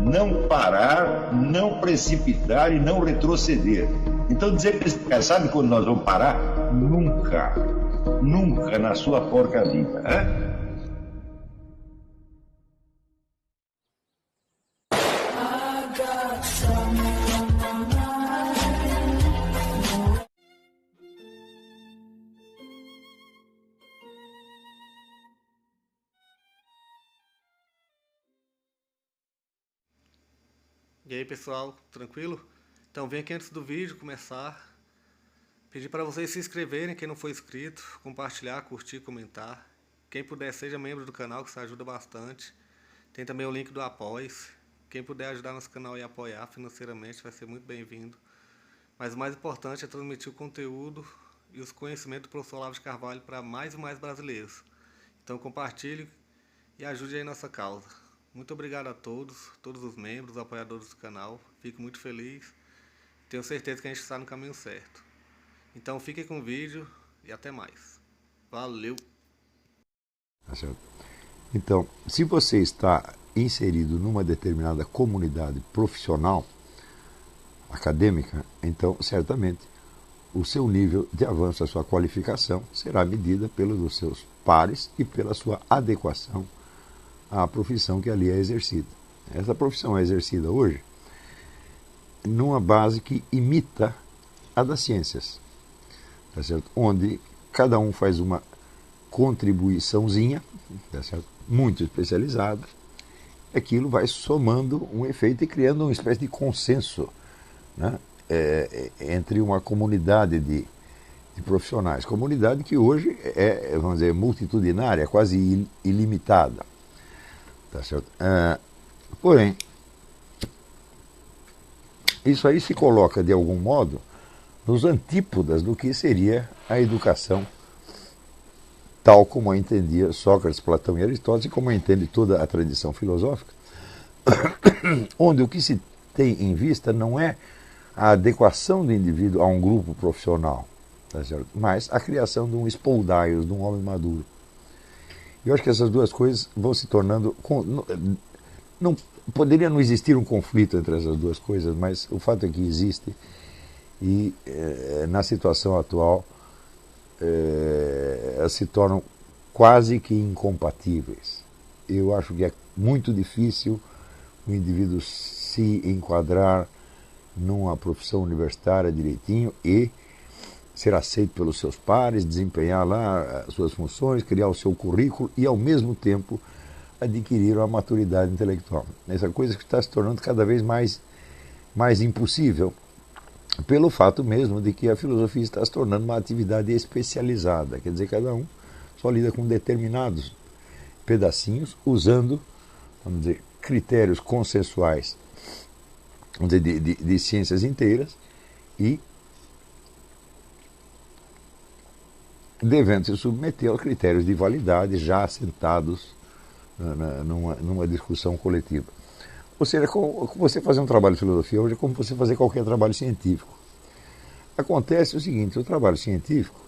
não parar, não precipitar e não retroceder. Então dizer para esse cara, sabe quando nós vamos parar? Nunca. Nunca na sua porca vida. Né? E aí pessoal, tranquilo? Então vem aqui antes do vídeo começar, pedir para vocês se inscreverem, quem não for inscrito, compartilhar, curtir, comentar. Quem puder seja membro do canal, que isso ajuda bastante. Tem também o link do Apoia-se. Quem puder ajudar nosso canal e apoiar financeiramente vai ser muito bem-vindo. Mas o mais importante é transmitir o conteúdo e os conhecimentos do professor Olavo de Carvalho para mais e mais brasileiros. Então compartilhe e ajude aí nossa causa. Muito obrigado a todos os membros, apoiadores do canal. Fico muito feliz. Tenho certeza que a gente está no caminho certo. Então fiquem com o vídeo e até mais. Valeu! Então, se você está inserido numa determinada comunidade profissional, acadêmica, então certamente o seu nível de avanço, a sua qualificação será medida pelos seus pares e pela sua adequação à profissão que ali é exercida. Essa profissão é exercida hoje numa base que imita a das ciências, tá certo? Onde cada um faz uma contribuiçãozinha, tá certo? Muito especializada, aquilo vai somando um efeito e criando uma espécie de consenso, né? Entre uma comunidade de profissionais. Comunidade que hoje é, vamos dizer, multitudinária, quase ilimitada. Tá certo? Porém, isso aí se coloca, de algum modo, nos antípodas do que seria a educação tal como a entendia Sócrates, Platão e Aristóteles, e como a entende toda a tradição filosófica, onde o que se tem em vista não é a adequação do indivíduo a um grupo profissional, tá certo? Mas a criação de um spoldaios, de um homem maduro. Eu acho que essas duas coisas vão se tornando... Não, poderia não existir um conflito entre essas duas coisas, mas o fato é que existe, e na situação atual elas se tornam quase que incompatíveis. Eu acho que é muito difícil o indivíduo se enquadrar numa profissão universitária direitinho e ser aceito pelos seus pares, desempenhar lá as suas funções, criar o seu currículo e, ao mesmo tempo, adquirir uma maturidade intelectual. Essa coisa que está se tornando cada vez mais impossível, pelo fato mesmo de que a filosofia está se tornando uma atividade especializada. Quer dizer, cada um só lida com determinados pedacinhos, usando, vamos dizer, critérios consensuais, vamos dizer, de ciências inteiras, e devendo se submeter aos critérios de validade já assentados numa discussão coletiva. Ou seja, como você fazer um trabalho de filosofia hoje é como você fazer qualquer trabalho científico. Acontece o seguinte: o trabalho científico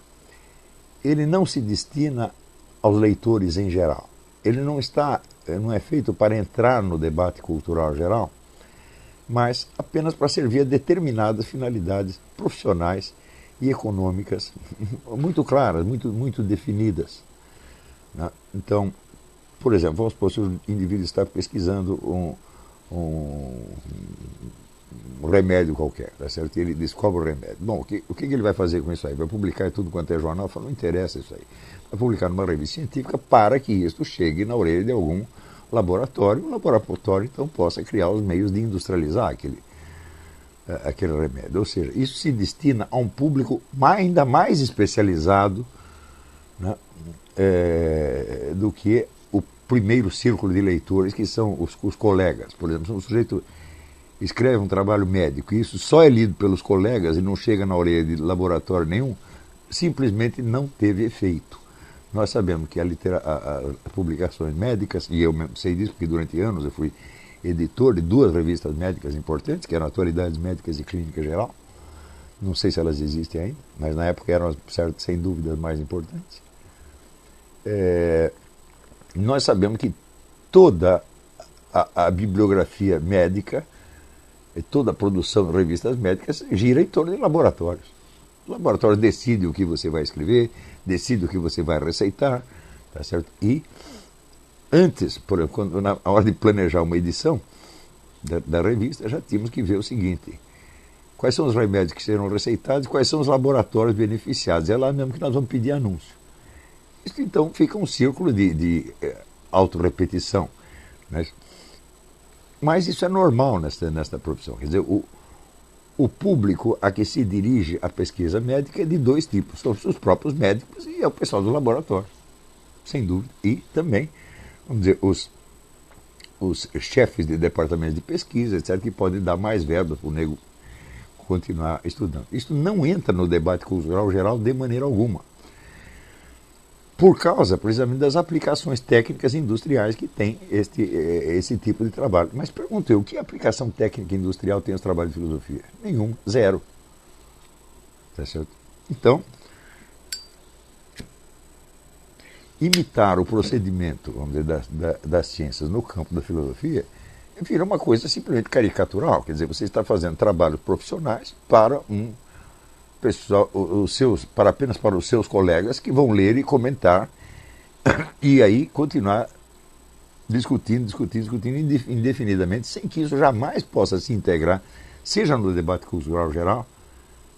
ele não se destina aos leitores em geral. Ele não é feito para entrar no debate cultural geral, mas apenas para servir a determinadas finalidades profissionais e econômicas muito claras, muito definidas, né? Então, por exemplo, vamos supor que o indivíduo está pesquisando um remédio qualquer, tá certo? E ele descobre o remédio. Bom, o que ele vai fazer com isso aí? Vai publicar em tudo quanto é jornal? Fala, não interessa isso aí. Vai publicar numa revista científica para que isto chegue na orelha de algum laboratório. O laboratório, então, possa criar os meios de industrializar aquele remédio. Ou seja, isso se destina a um público ainda mais especializado, né, do que o primeiro círculo de leitores, que são os colegas. Por exemplo, se um sujeito escreve um trabalho médico e isso só é lido pelos colegas e não chega na orelha de laboratório nenhum, simplesmente não teve efeito. Nós sabemos que as publicações médicas, e eu mesmo sei disso porque durante anos eu fui editor de 2 revistas médicas importantes, que eram Atualidades Médicas e Clínica Geral. Não sei se elas existem ainda, mas na época eram, sem dúvida, as mais importantes. Nós sabemos que toda a bibliografia médica, toda a produção de revistas médicas gira em torno de laboratórios. Os laboratórios decidem o que você vai escrever, decidem o que você vai receitar, tá certo? E antes, por exemplo, na hora de planejar uma edição da revista, já tínhamos que ver o seguinte: quais são os remédios que serão receitados, quais são os laboratórios beneficiados. É lá mesmo que nós vamos pedir anúncio. Isso então fica um círculo de autorrepetição, né? Mas isso é normal nesta profissão. Quer dizer, o público a que se dirige a pesquisa médica é de dois tipos: são os próprios médicos e é o pessoal do laboratório, sem dúvida. E também, vamos dizer, os chefes de departamentos de pesquisa, etc., que podem dar mais verba para o nego continuar estudando. Isso não entra no debate cultural geral de maneira alguma, por causa, precisamente, das aplicações técnicas industriais que tem esse tipo de trabalho. Mas pergunto eu, que aplicação técnica industrial tem os trabalhos de filosofia? Nenhum, zero. Tá certo? Então, imitar o procedimento, vamos dizer, das ciências no campo da filosofia vira uma coisa simplesmente caricatural. Quer dizer, você está fazendo trabalhos profissionais para pessoal, apenas para os seus colegas que vão ler e comentar e aí continuar discutindo indefinidamente, sem que isso jamais possa se integrar, seja no debate cultural geral,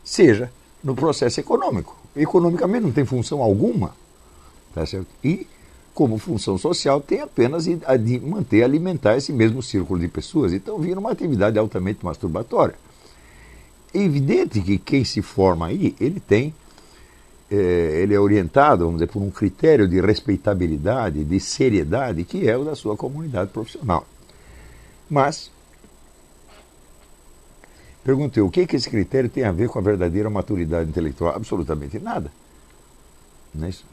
seja no processo econômico. Economicamente não tem função alguma, tá certo? E como função social tem apenas a de manter, alimentar esse mesmo círculo de pessoas. Então vira uma atividade altamente masturbatória. É evidente que quem se forma aí, ele é orientado, vamos dizer, por um critério de respeitabilidade, de seriedade, que é o da sua comunidade profissional. Mas, perguntei, o que esse critério tem a ver com a verdadeira maturidade intelectual? Absolutamente nada.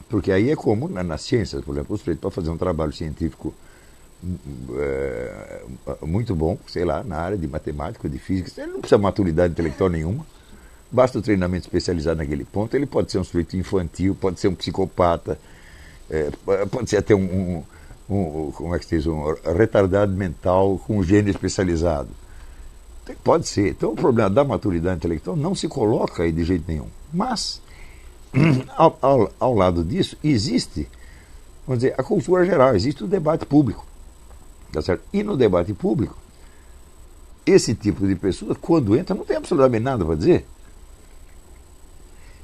Porque aí é como nas ciências, por exemplo, o sujeito para fazer um trabalho científico muito bom, sei lá, na área de matemática, de física, ele não precisa de maturidade intelectual nenhuma, basta o treinamento especializado naquele ponto. Ele pode ser um sujeito infantil, pode ser um psicopata, pode ser até como é que se diz, um retardado mental com um gênio especializado. Pode ser. Então o problema da maturidade intelectual não se coloca aí de jeito nenhum. Mas, ao lado disso, existe, vamos dizer, a cultura geral, existe o debate público. Tá certo? E no debate público, esse tipo de pessoas, quando entra, não tem absolutamente nada para dizer.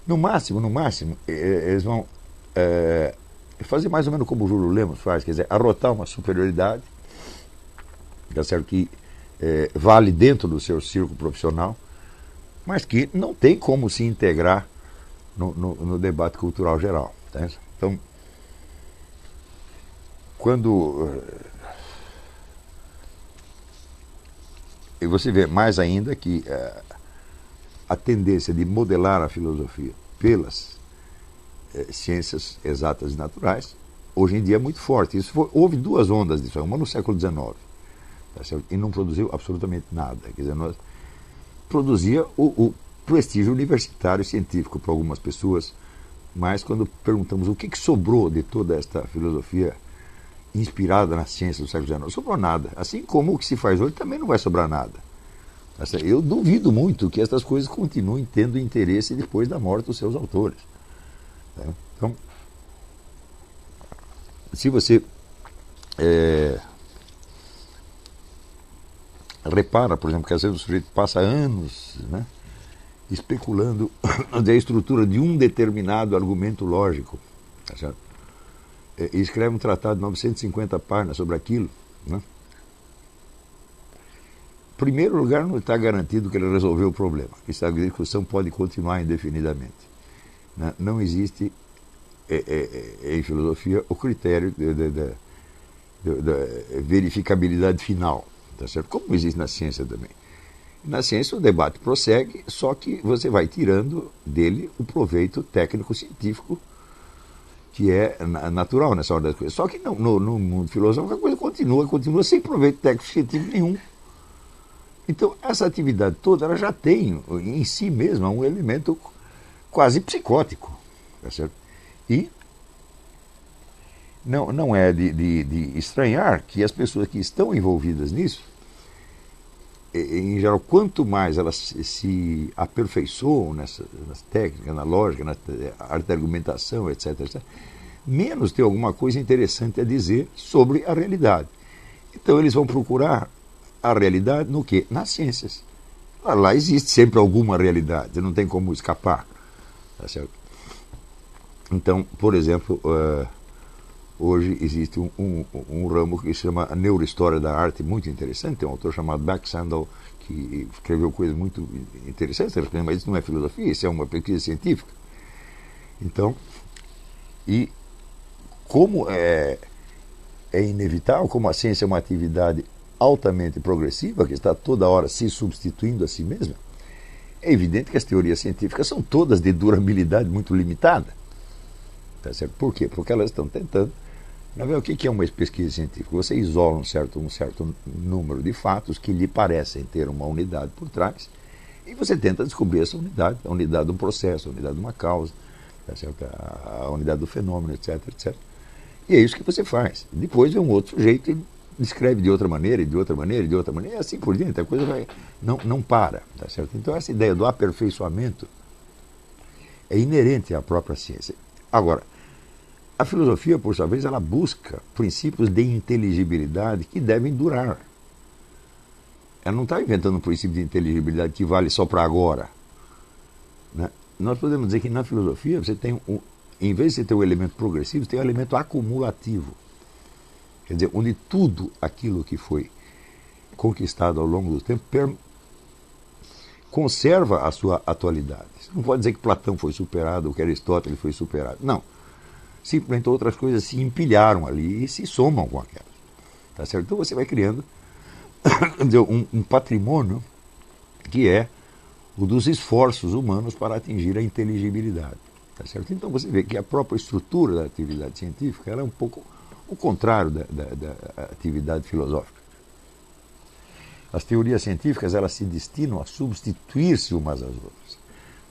No máximo, eles vão fazer mais ou menos como o Júlio Lemos faz, quer dizer, arrotar uma superioridade, tá certo? Que vale dentro do seu círculo profissional, mas que não tem como se integrar no debate cultural geral. Tá? Então, quando e você vê mais ainda que a tendência de modelar a filosofia pelas ciências exatas e naturais, hoje em dia é muito forte. Houve duas ondas disso, uma no século XIX, tá certo? E não produziu absolutamente nada. Quer dizer, produzia o prestígio universitário e científico para algumas pessoas, mas quando perguntamos o que sobrou de toda esta filosofia inspirada na ciência do século XIX, não sobrou nada. Assim como o que se faz hoje também não vai sobrar nada. Eu duvido muito que estas coisas continuem tendo interesse depois da morte dos seus autores. Então, se você repara, por exemplo, que às vezes o sujeito passa anos, né, especulando a estrutura de um determinado argumento lógico, tá certo? E escreve um tratado de 950 páginas sobre aquilo, né? Em primeiro lugar, não está garantido que ele resolveu o problema. A discussão pode continuar indefinidamente. Né? Não existe em filosofia o critério da verificabilidade final, tá certo? Como existe na ciência também. Na ciência o debate prossegue, só que você vai tirando dele o proveito técnico-científico que é natural nessa hora das coisas. Só que no mundo filosófico a coisa continua sem proveito técnico-científico nenhum. Então essa atividade toda ela já tem em si mesma um elemento quase psicótico, tá certo? E não é de estranhar que as pessoas que estão envolvidas nisso, em geral, quanto mais elas se aperfeiçoam nas técnicas, na lógica, na arte da argumentação, etc., etc., menos tem alguma coisa interessante a dizer sobre a realidade. Então eles vão procurar a realidade no quê? Nas ciências. Lá existe sempre alguma realidade, não tem como escapar. Tá certo? Então, por exemplo, hoje existe um ramo que se chama a neurohistória da arte, muito interessante. Tem um autor chamado Beck Sandel que escreveu coisas muito interessantes, mas isso não é filosofia, isso é uma pesquisa científica. Então, e como é inevitável, como a ciência é uma atividade altamente progressiva, que está toda hora se substituindo a si mesma, é evidente que as teorias científicas são todas de durabilidade muito limitada. Tá certo? Por quê? Porque elas estão tentando. O que é uma pesquisa científica? Você isola um certo número de fatos que lhe parecem ter uma unidade por trás e você tenta descobrir essa unidade, a unidade de um processo, a unidade de uma causa, tá certo? A unidade do fenômeno, etc, etc. E é isso que você faz. Depois vem um outro sujeito e descreve de outra maneira, e de outra maneira, e de outra maneira, e assim por diante. A coisa não para, tá certo? Então essa ideia do aperfeiçoamento é inerente à própria ciência. Agora, a filosofia, por sua vez, ela busca princípios de inteligibilidade que devem durar. Ela não está inventando um princípio de inteligibilidade que vale só para agora. Né? Nós podemos dizer que na filosofia você tem em vez de você ter um elemento progressivo, você tem um elemento acumulativo. Quer dizer, onde tudo aquilo que foi conquistado ao longo do tempo conserva a sua atualidade. Você não pode dizer que Platão foi superado ou que Aristóteles foi superado. Não. Simplesmente outras coisas se empilharam ali e se somam com aquelas. Tá certo? Então você vai criando um patrimônio que é o dos esforços humanos para atingir a inteligibilidade. Tá certo? Então você vê que a própria estrutura da atividade científica ela é um pouco o contrário da atividade filosófica. As teorias científicas elas se destinam a substituir-se umas às outras,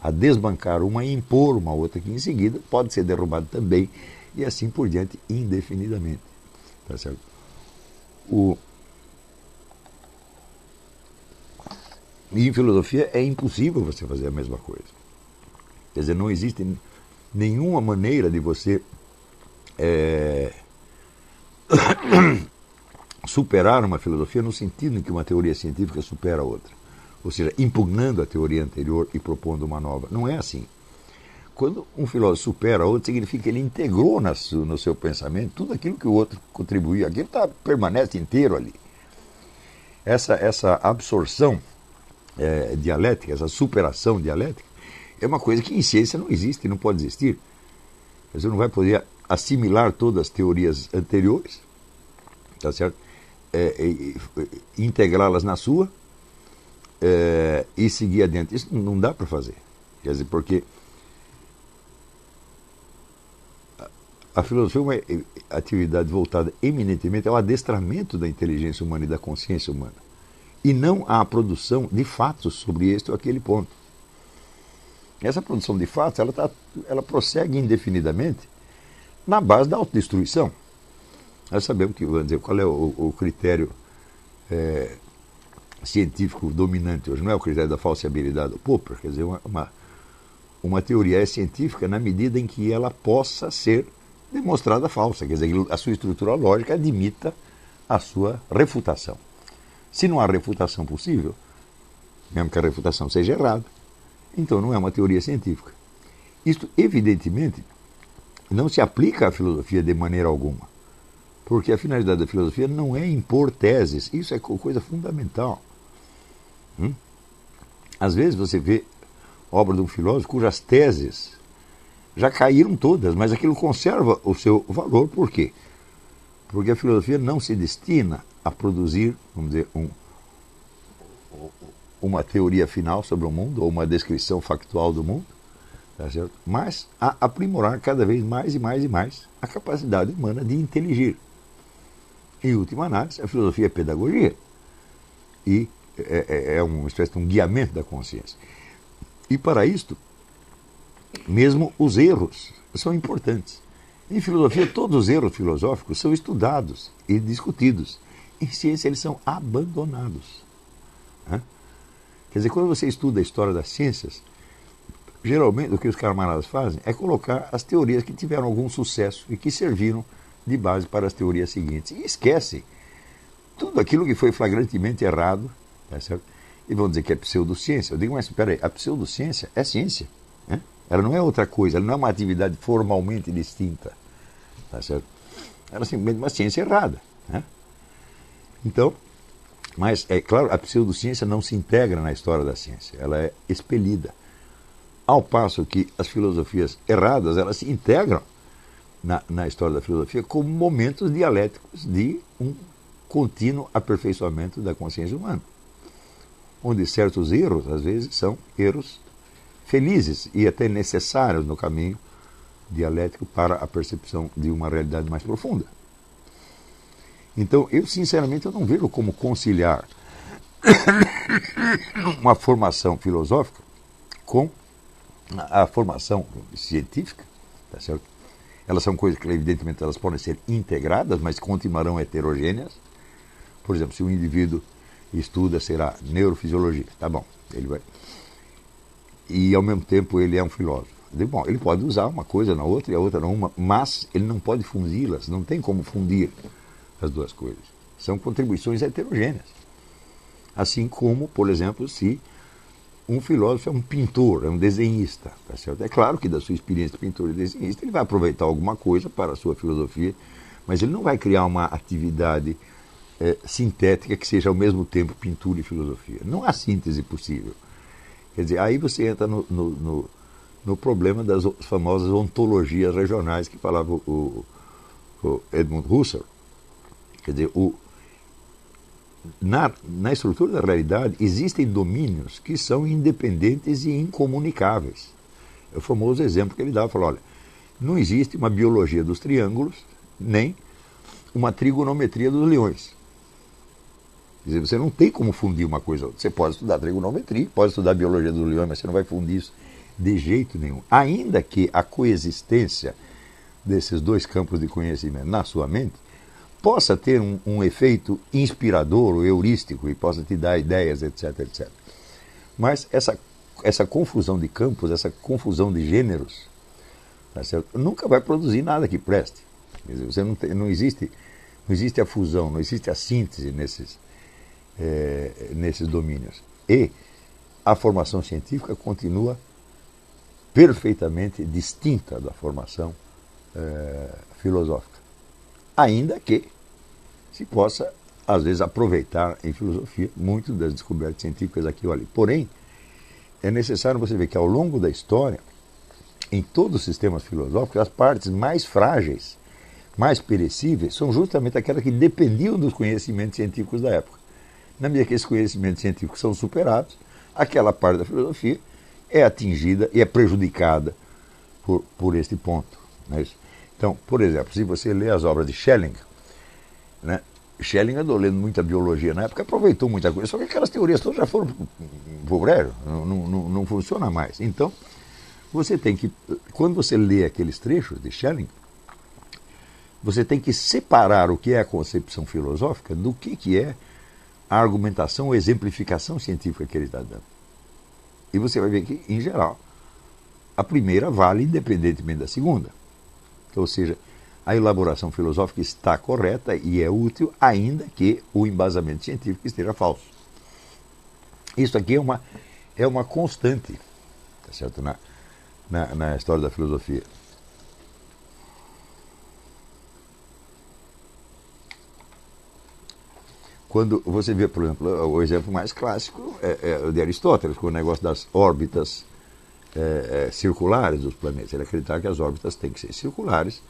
a desbancar uma e impor uma outra que em seguida pode ser derrubada também e assim por diante indefinidamente. Tá certo? E em filosofia é impossível você fazer a mesma coisa. Quer dizer, não existe nenhuma maneira de você superar uma filosofia no sentido em que uma teoria científica supera a outra. Ou seja, impugnando a teoria anterior e propondo uma nova. Não é assim. Quando um filósofo supera a outro, significa que ele integrou no seu pensamento tudo aquilo que o outro contribuiu. Aquilo permanece inteiro ali. Essa absorção dialética, essa superação dialética, é uma coisa que em ciência não existe, não pode existir. Você não vai poder assimilar todas as teorias anteriores, tá certo? Integrá-las na sua e seguir adiante. Isso não dá para fazer. Quer dizer, porque a filosofia é uma atividade voltada eminentemente ao adestramento da inteligência humana e da consciência humana, e não à produção de fatos sobre este ou aquele ponto. Essa produção de fatos ela prossegue indefinidamente na base da autodestruição. Nós sabemos que, vamos dizer, qual é o critério científico dominante hoje. Não é o critério da falsibilidade do Popper. Quer dizer, uma teoria é científica na medida em que ela possa ser demonstrada falsa. Quer dizer, a sua estrutura lógica admita a sua refutação. Se não há refutação possível, mesmo que a refutação seja errada, então não é uma teoria científica. Isto, evidentemente, não se aplica à filosofia de maneira alguma, porque a finalidade da filosofia não é impor teses. Isso é coisa fundamental. Às vezes você vê obra de um filósofo cujas teses já caíram todas, mas aquilo conserva o seu valor. Por quê? Porque a filosofia não se destina a produzir, vamos dizer, uma teoria final sobre o mundo, ou uma descrição factual do mundo, tá certo? Mas a aprimorar cada vez mais e mais e mais a capacidade humana de inteligir. Em última análise, a filosofia é pedagogia e é uma espécie de um guiamento da consciência. E para isto, mesmo os erros são importantes. Em filosofia, todos os erros filosóficos são estudados e discutidos. Em ciência, eles são abandonados. Né? Quer dizer, quando você estuda a história das ciências, geralmente o que os camaradas fazem é colocar as teorias que tiveram algum sucesso e que serviram de base para as teorias seguintes. E esquecem tudo aquilo que foi flagrantemente errado, tá certo? E vão dizer que é pseudociência. Eu digo, mas espera aí, a pseudociência é ciência. Né? Ela não é outra coisa, ela não é uma atividade formalmente distinta. Tá certo? Ela é simplesmente uma ciência errada. Né? Então, mas é claro, a pseudociência não se integra na história da ciência, ela é expelida. Ao passo que as filosofias erradas, elas se integram na história da filosofia como momentos dialéticos de um contínuo aperfeiçoamento da consciência humana. Onde certos erros, às vezes, são erros felizes e até necessários no caminho dialético para a percepção de uma realidade mais profunda. Então, eu sinceramente eu não vejo como conciliar uma formação filosófica com a formação científica, tá certo? Elas são coisas que, evidentemente, elas podem ser integradas, mas continuarão heterogêneas. Por exemplo, se um indivíduo estuda, será neurofisiologia, tá bom, ele vai. E, ao mesmo tempo, ele é um filósofo. Bom, ele pode usar uma coisa na outra e a outra na uma, mas ele não pode fundi-las, não tem como fundir as duas coisas. São contribuições heterogêneas. Assim como, por exemplo, se um filósofo é um pintor, é um desenhista, tá certo? É claro que da sua experiência de pintor e desenhista ele vai aproveitar alguma coisa para a sua filosofia, mas ele não vai criar uma atividade sintética que seja ao mesmo tempo pintura e filosofia. Não há síntese possível. Quer dizer, aí você entra no problema das famosas ontologias regionais que falava o Edmund Husserl. Quer dizer, na estrutura da realidade existem domínios que são independentes e incomunicáveis. É o famoso exemplo que ele dava, falou, olha, não existe uma biologia dos triângulos, nem uma trigonometria dos leões. Quer dizer, você não tem como fundir uma coisa. Você pode estudar trigonometria, pode estudar biologia dos leões, mas você não vai fundir isso de jeito nenhum. Ainda que a coexistência desses dois campos de conhecimento na sua mente possa ter um efeito inspirador ou heurístico e possa te dar ideias, etc, etc. Mas essa confusão de campos, essa confusão de gêneros, tá certo? Nunca vai produzir nada que preste. Quer dizer, você não existe a fusão, não existe a síntese nesses domínios. E a formação científica continua perfeitamente distinta da formação filosófica. Ainda que se possa, às vezes, aproveitar em filosofia muito das descobertas científicas aqui ou ali. Porém, é necessário você ver que ao longo da história, em todos os sistemas filosóficos, as partes mais frágeis, mais perecíveis, são justamente aquelas que dependiam dos conhecimentos científicos da época. Na medida que esses conhecimentos científicos são superados, aquela parte da filosofia é atingida e é prejudicada por este ponto. Não é isso? Então, por exemplo, se você lê as obras de Schelling, né? Schelling andou lendo muita biologia na época, aproveitou muita coisa, só que aquelas teorias todas já foram pro brejo, não funciona mais. Então, você tem que, quando você lê aqueles trechos de Schelling, você tem que separar o que é a concepção filosófica do que é a argumentação ou exemplificação científica que ele está dando. E você vai ver que, em geral, a primeira vale independentemente da segunda. Ou seja, a elaboração filosófica está correta e é útil, ainda que o embasamento científico esteja falso. Isso aqui é uma constante, tá certo? Na história da filosofia. Quando você vê, por exemplo, o exemplo mais clássico é o de Aristóteles, com o negócio das órbitas circulares dos planetas. Ele acreditava que as órbitas têm que ser circulares,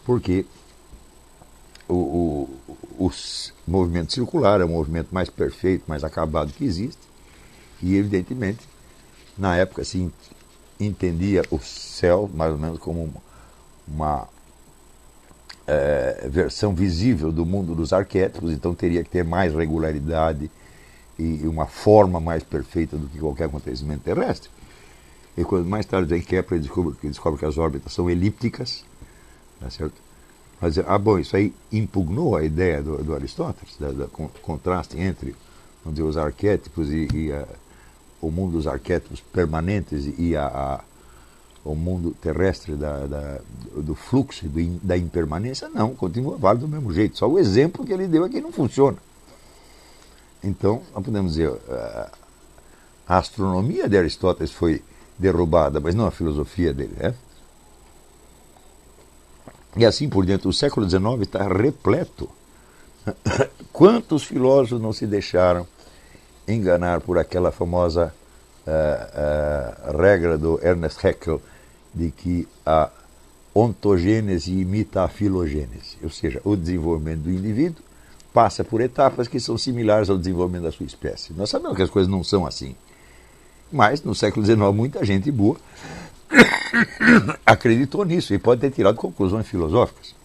porque o movimento circular é o movimento mais perfeito, mais acabado que existe, e evidentemente, na época se entendia o céu mais ou menos como uma versão visível do mundo dos arquétipos, então teria que ter mais regularidade e uma forma mais perfeita do que qualquer acontecimento terrestre. E quando mais tarde vem Kepler descobre que as órbitas são elípticas, Tá certo? Mas, bom, isso aí impugnou a ideia do Aristóteles, do contraste entre, vamos dizer, os arquétipos e o mundo dos arquétipos permanentes e o mundo terrestre do fluxo, da impermanência. Não, continua válido do mesmo jeito. Só o exemplo que ele deu é que não funciona. Então, nós podemos dizer, a astronomia de Aristóteles foi derrubada, mas não a filosofia dele, né? E assim por diante, o século XIX está repleto. Quantos filósofos não se deixaram enganar por aquela famosa regra do Ernest Haeckel de que a ontogênese imita a filogênese, ou seja, o desenvolvimento do indivíduo passa por etapas que são similares ao desenvolvimento da sua espécie. Nós sabemos que as coisas não são assim, mas no século XIX muita gente boa acreditou nisso e pode ter tirado conclusões filosóficas.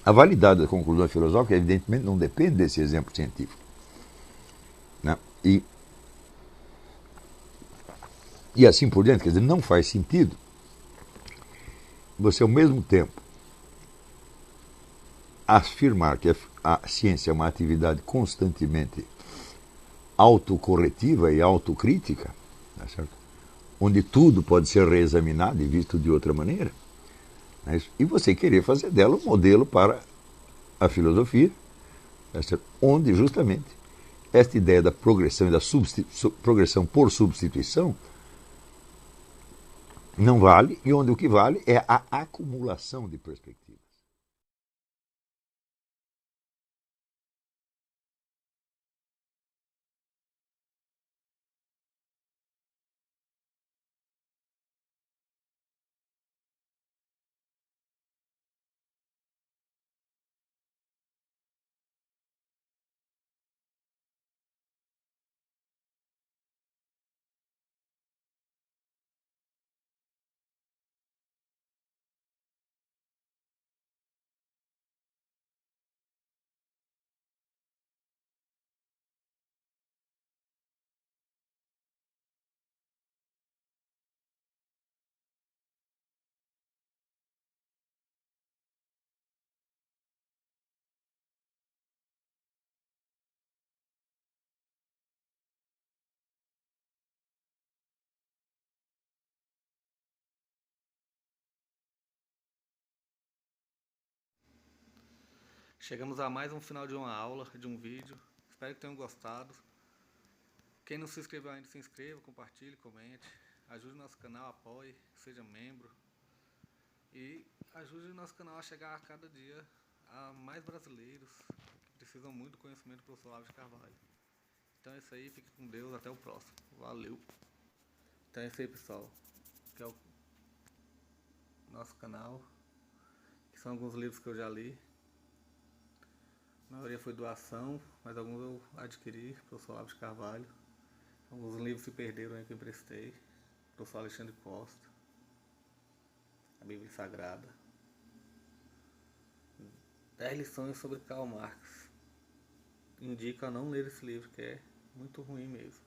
A validade das conclusões filosóficas, evidentemente, não depende desse exemplo científico, né? E assim por diante, quer dizer, não faz sentido você, ao mesmo tempo, afirmar que a ciência é uma atividade constantemente autocorretiva e autocrítica, tá certo? Onde tudo pode ser reexaminado e visto de outra maneira, né? E você querer fazer dela um modelo para a filosofia, tá certo? Onde justamente esta ideia da progressão e da progressão por substituição não vale, e onde o que vale é a acumulação de perspectivas. Chegamos a mais um final de uma aula, de um vídeo. Espero que tenham gostado. Quem não se inscreveu ainda, se inscreva, compartilhe, comente. Ajude o nosso canal, apoie, seja membro. E ajude o nosso canal a chegar a cada dia a mais brasileiros que precisam muito do conhecimento do professor Olavo de Carvalho. Então é isso aí, fique com Deus, até o próximo. Valeu! Então é isso aí, pessoal. Que é o nosso canal, que são alguns livros que eu já li. A maioria foi doação, mas alguns eu adquiri, professor Olavo de Carvalho. Alguns livros se perderam aí que eu emprestei, professor Alexandre Costa, a Bíblia Sagrada. 10 lições sobre Karl Marx. Indico a não ler esse livro, que é muito ruim mesmo.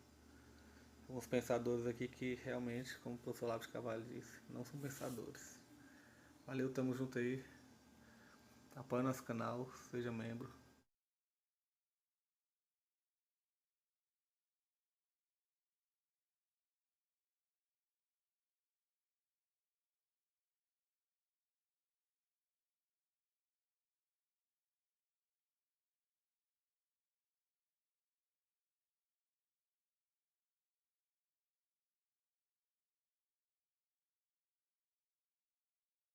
Alguns pensadores aqui que realmente, como o professor Olavo de Carvalho disse, não são pensadores. Valeu, tamo junto aí. Apoie nosso canal, seja membro.